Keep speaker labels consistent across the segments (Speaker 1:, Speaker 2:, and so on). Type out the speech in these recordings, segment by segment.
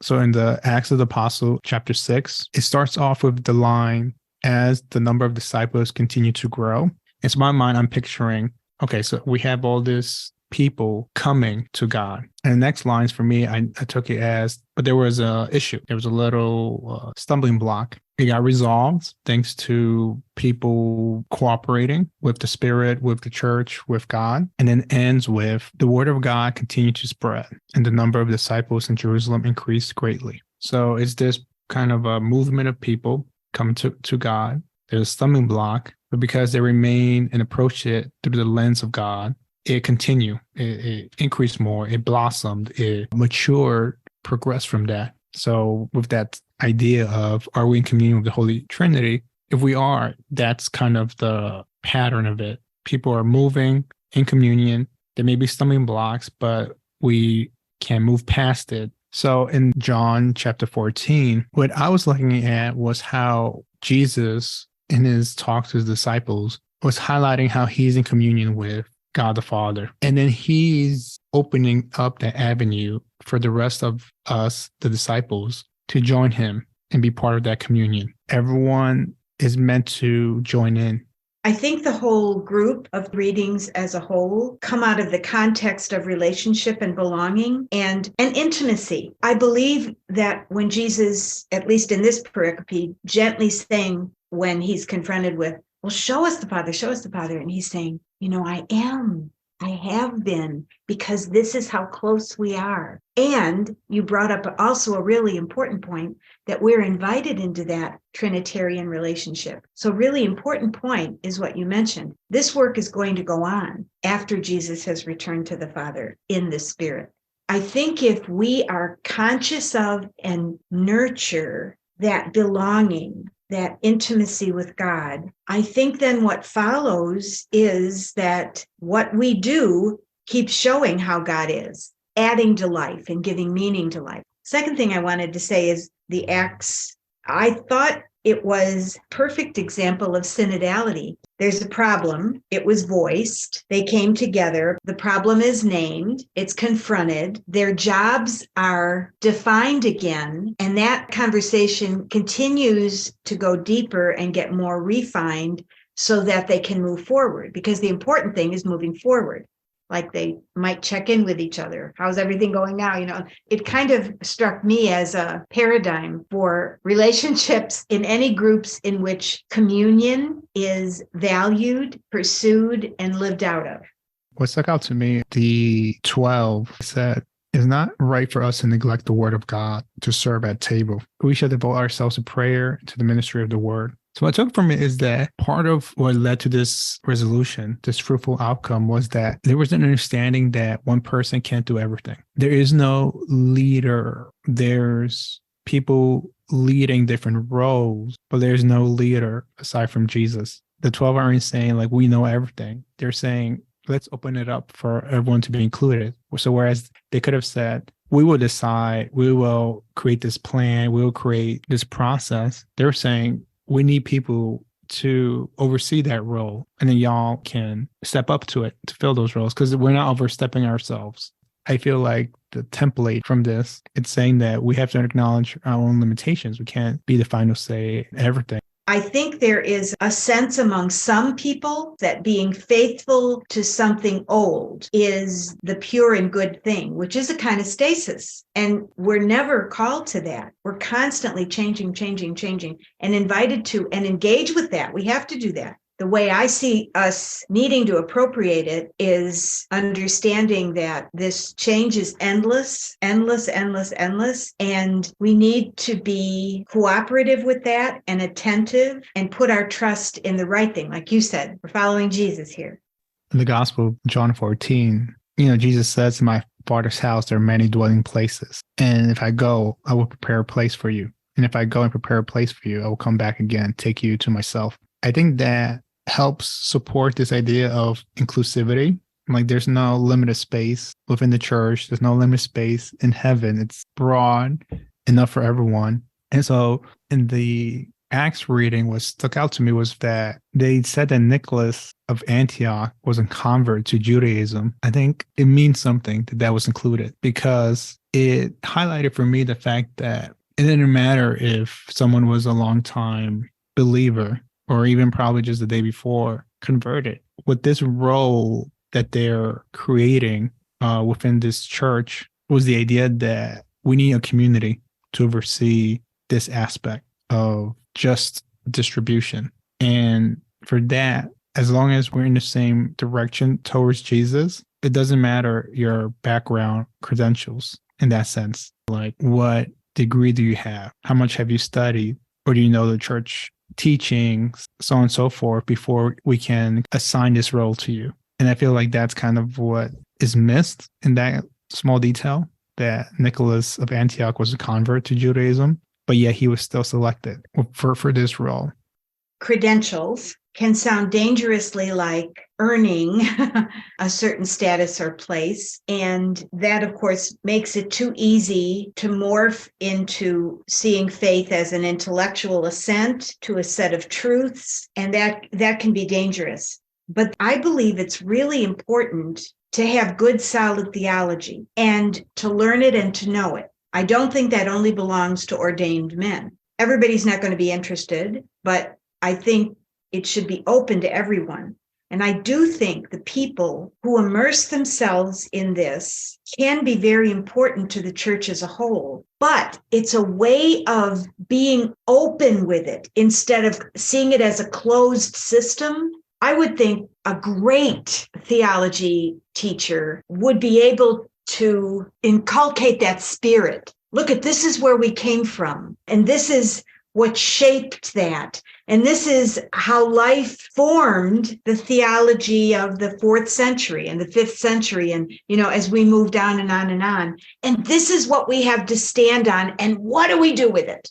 Speaker 1: So in the Acts of the Apostle, chapter 6, it starts off with the line, as the number of disciples continue to grow. In my mind, I'm picturing, okay, so we have all this people coming to God. And the next lines for me, I took it as, but there was a issue. There was a little stumbling block. It got resolved thanks to people cooperating with the Spirit, with the church, with God, and then ends with the word of God continued to spread, and the number of disciples in Jerusalem increased greatly. So it's this kind of a movement of people coming to God. There's a stumbling block, but because they remain and approach it through the lens of God, it continued, it increased more, it blossomed, it matured, progressed from that. So with that idea of, are we in communion with the Holy Trinity? If we are, that's kind of the pattern of it. People are moving in communion. There may be stumbling blocks, but we can move past it. So in John chapter 14, what I was looking at was how Jesus, in his talk to his disciples, was highlighting how he's in communion with God the Father. And then he's opening up the avenue for the rest of us, the disciples, to join him and be part of that communion. Everyone is meant to join in.
Speaker 2: I think the whole group of readings as a whole come out of the context of relationship and belonging and intimacy. I believe that when Jesus, at least in this pericope, gently saying when he's confronted with, well, show us the Father. And he's saying, I have been, because this is how close we are. And you brought up also a really important point that we're invited into that Trinitarian relationship. So really important point is what you mentioned. This work is going to go on after Jesus has returned to the Father in the Spirit. I think if we are conscious of and nurture that belonging, that intimacy with God, I think then what follows is that what we do keeps showing how God is, adding to life and giving meaning to life. Second thing I wanted to say is the Acts. I thought it was a perfect example of synodality. There's a problem. It was voiced. They came together. The problem is named. It's confronted. Their jobs are defined again. And that conversation continues to go deeper and get more refined so that they can move forward. Because the important thing is moving forward. Like they might check in with each other. How's everything going now? It kind of struck me as a paradigm for relationships in any groups in which communion is valued, pursued, and lived out of.
Speaker 1: What stuck out to me, the 12 said, it's not right for us to neglect the word of God to serve at table. We should devote ourselves to prayer, to the ministry of the word. So what I took from it is that part of what led to this resolution, this fruitful outcome, was that there was an understanding that one person can't do everything. There is no leader. There's people leading different roles, but there's no leader aside from Jesus. The 12 aren't saying like, we know everything. They're saying, let's open it up for everyone to be included. So whereas they could have said, we will decide, we will create this plan, we will create this process. They're saying, we need people to oversee that role, and then y'all can step up to it to fill those roles, because we're not overstepping ourselves. I feel like the template from this, it's saying that we have to acknowledge our own limitations. We can't be the final say in everything.
Speaker 2: I think there is a sense among some people that being faithful to something old is the pure and good thing, which is a kind of stasis. And we're never called to that. We're constantly changing, and invited to and engage with that. We have to do that. The way I see us needing to appropriate it is understanding that this change is endless, and we need to be cooperative with that and attentive and put our trust in the right thing. Like you said, we're following Jesus here.
Speaker 1: In the Gospel, John 14, Jesus says, in my Father's house, there are many dwelling places. And if I go, I will prepare a place for you. And if I go and prepare a place for you, I will come back again, take you to myself. I think that helps support this idea of inclusivity. Like there's no limited space within the church. There's no limited space in heaven. It's broad enough for everyone. And so in the Acts reading, what stuck out to me was that they said that Nicholas of Antioch was a convert to Judaism. I think it means something that was included, because it highlighted for me the fact that it didn't matter if someone was a long-time believer or even probably just the day before converted. With this role that they're creating within this church was the idea that we need a community to oversee this aspect of just distribution. And for that, as long as we're in the same direction towards Jesus, it doesn't matter your background credentials in that sense. Like, what degree do you have? How much have you studied? Or do you know the church teachings, so on and so forth, before we can assign this role to you? And I feel like that's kind of what is missed in that small detail, that Nicholas of Antioch was a convert to Judaism, but yet he was still selected for this role.
Speaker 2: Credentials can sound dangerously like earning a certain status or place. And that, of course, makes it too easy to morph into seeing faith as an intellectual assent to a set of truths. And that can be dangerous. But I believe it's really important to have good, solid theology and to learn it and to know it. I don't think that only belongs to ordained men. Everybody's not going to be interested, but I think it should be open to everyone. And I do think the people who immerse themselves in this can be very important to the church as a whole. But it's a way of being open with it instead of seeing it as a closed system. I would think a great theology teacher would be able to inculcate that spirit. Look, this is where we came from, and this is what shaped that. And this is how life formed the theology of the 4th century and the 5th century. And, as we moved on and on and on. And this is what we have to stand on. And what do we do with it?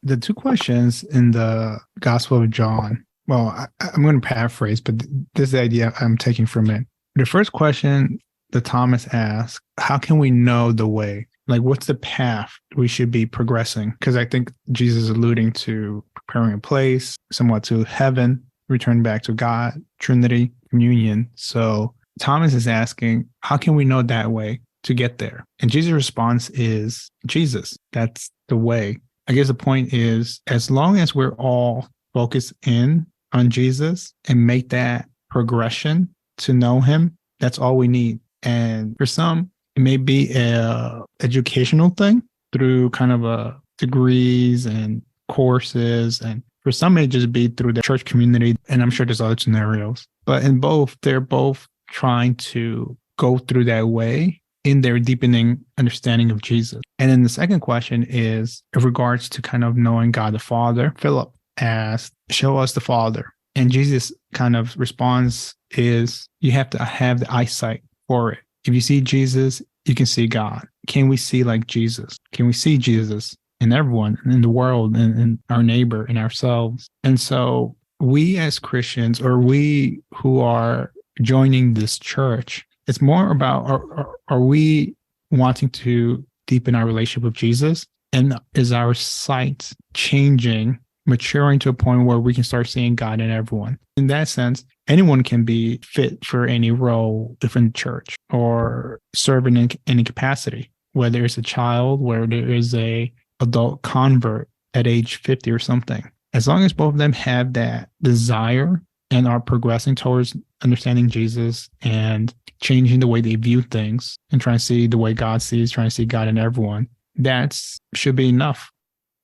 Speaker 1: The two questions in the Gospel of John, well, I'm going to paraphrase, but this is the idea I'm taking from it. The first question that Thomas asked, how can we know the way? Like, what's the path we should be progressing? Because I think Jesus is alluding to preparing a place, somewhat to heaven, return back to God, Trinity, communion. So Thomas is asking, how can we know that way to get there? And Jesus' response is Jesus. That's the way. I guess the point is, as long as we're all focused in on Jesus and make that progression to know him, that's all we need. And for some, it may be a educational thing through kind of degrees and courses. And for some, it may just be through the church community. And I'm sure there's other scenarios. But in both, they're both trying to go through that way in their deepening understanding of Jesus. And then the second question is in regards to kind of knowing God the Father. Philip asked, show us the Father. And Jesus' kind of response is, you have to have the eyesight for it. If you see Jesus, you can see God. Can we see like Jesus? Can we see Jesus in everyone, in the world, and our neighbor, and ourselves? And so we as Christians, or we who are joining this church, it's more about, are we wanting to deepen our relationship with Jesus? And is our sight changing, maturing to a point where we can start seeing God in everyone? In that sense, anyone can be fit for any role within the church or serve in any capacity, whether it's a child, whether there is a adult convert at age 50 or something. As long as both of them have that desire and are progressing towards understanding Jesus and changing the way they view things and trying to see the way God sees, trying to see God in everyone, that should be enough.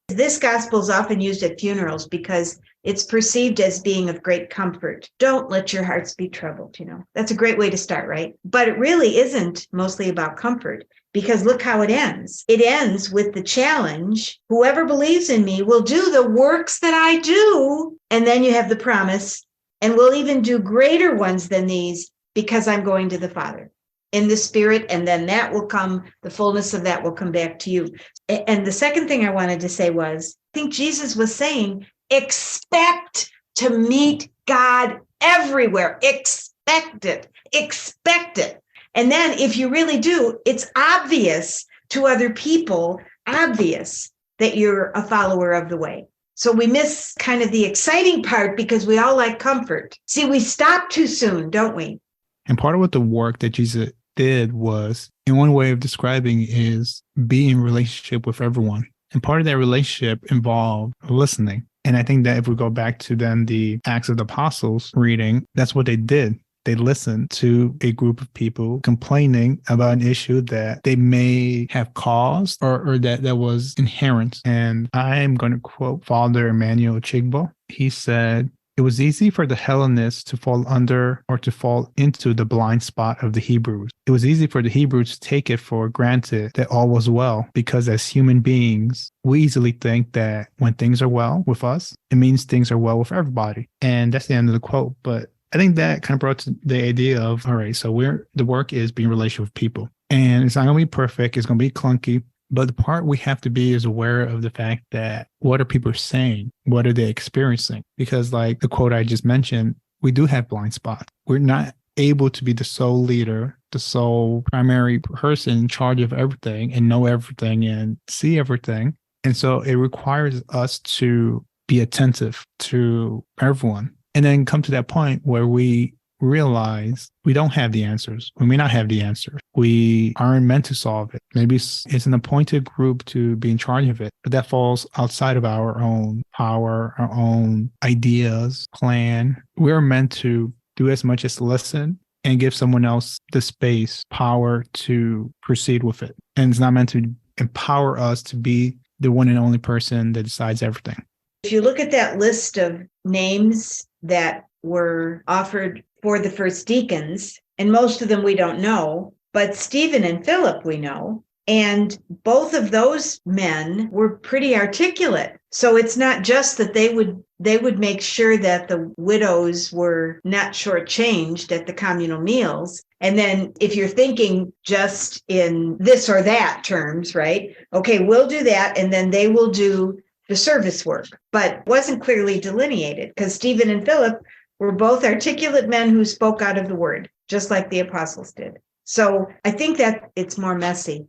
Speaker 2: This gospel is often used at funerals because it's perceived as being of great comfort. Don't let your hearts be troubled, That's a great way to start, right? But it really isn't mostly about comfort, because look how it ends. It ends with the challenge, whoever believes in me will do the works that I do. And then you have the promise, and will even do greater ones than these, because I'm going to the Father in the Spirit, and then that will come, the fullness of that will come back to you. And the second thing I wanted to say was, I think Jesus was saying, expect to meet God everywhere. Expect it. Expect it. And then if you really do, it's obvious to other people, obvious that you're a follower of the way. So we miss kind of the exciting part because we all like comfort. See, we stop too soon, don't we?
Speaker 1: And part of what the work that Jesus did was And one way of describing is be in relationship with everyone. And part of that relationship involved listening. And I think that if we go back to then the Acts of the Apostles reading, that's what they did. They listened to a group of people complaining about an issue that they may have caused or that was inherent. And I'm going to quote Father Emmanuel Chigbo. He said, "It was easy for the Hellenists to fall under or to fall into the blind spot of the Hebrews. It was easy for the Hebrews to take it for granted that all was well, because as human beings, we easily think that when things are well with us, it means things are well with everybody." And that's the end of the quote. But I think that kind of brought to the idea of, all right, so the work is being in relation with people. And it's not going to be perfect. It's going to be clunky. But the part we have to be is aware of the fact that what are people saying? What are they experiencing? Because like the quote I just mentioned, we do have blind spots. We're not able to be the sole leader, the sole primary person in charge of everything and know everything and see everything. And so it requires us to be attentive to everyone. And then come to that point where we realize we don't have the answers. We may not have the answers. We aren't meant to solve it. Maybe it's an appointed group to be in charge of it, but that falls outside of our own power, our own ideas, plan. We're meant to do as much as listen and give someone else the space, power to proceed with it. And it's not meant to empower us to be the one and only person that decides everything.
Speaker 2: If you look at that list of names that were offered for the first deacons, and most of them we don't know, but Stephen and Philip we know, and both of those men were pretty articulate. So it's not just that they would make sure that the widows were not shortchanged at the communal meals. And then if you're thinking just in this or that terms, right? Okay, we'll do that, and then they will do the service work, but wasn't clearly delineated because Stephen and Philip were both articulate men who spoke out of the word, just like the apostles did. So I think that it's more messy.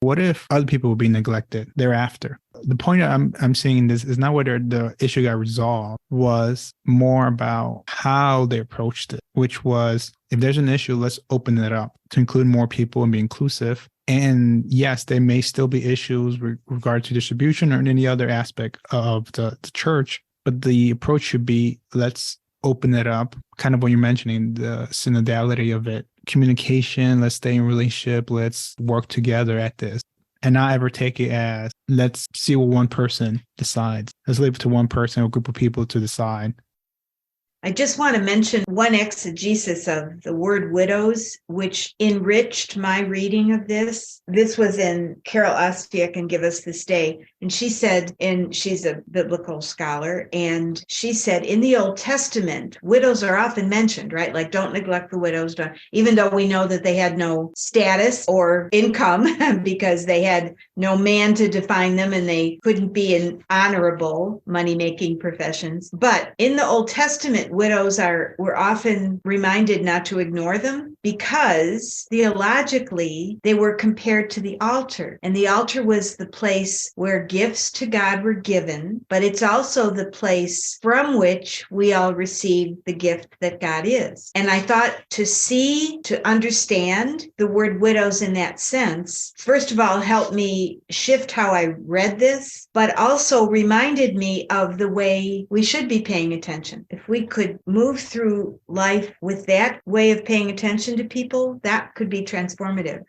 Speaker 1: What if other people will be neglected thereafter? The point I'm seeing in this is not whether the issue got resolved, was more about how they approached it, which was, if there's an issue, let's open it up to include more people and be inclusive. And yes, there may still be issues with regard to distribution or any other aspect of the church, but the approach should be, let's open it up, kind of what you're mentioning, the synodality of it, communication, let's stay in relationship, let's work together at this, and not ever take it as, let's see what one person decides. Let's leave it to one person or group of people to decide.
Speaker 2: I just want to mention one exegesis of the word widows, which enriched my reading of this. This was in Carol Ostiak and Give Us This Day. And she said, and she's a biblical scholar, and she said, in the Old Testament, widows are often mentioned, right? Like, don't neglect the widows, even though we know that they had no status or income because they had no man to define them and they couldn't be in honorable money-making professions. But in the Old Testament, widows were often reminded not to ignore them because theologically they were compared to the altar. And the altar was the place where gifts to God were given, but it's also the place from which we all receive the gift that God is. And I thought to understand the word widows in that sense, first of all, helped me shift how I read this, but also reminded me of the way we should be paying attention. If we could move through life with that way of paying attention to people, that could be transformative.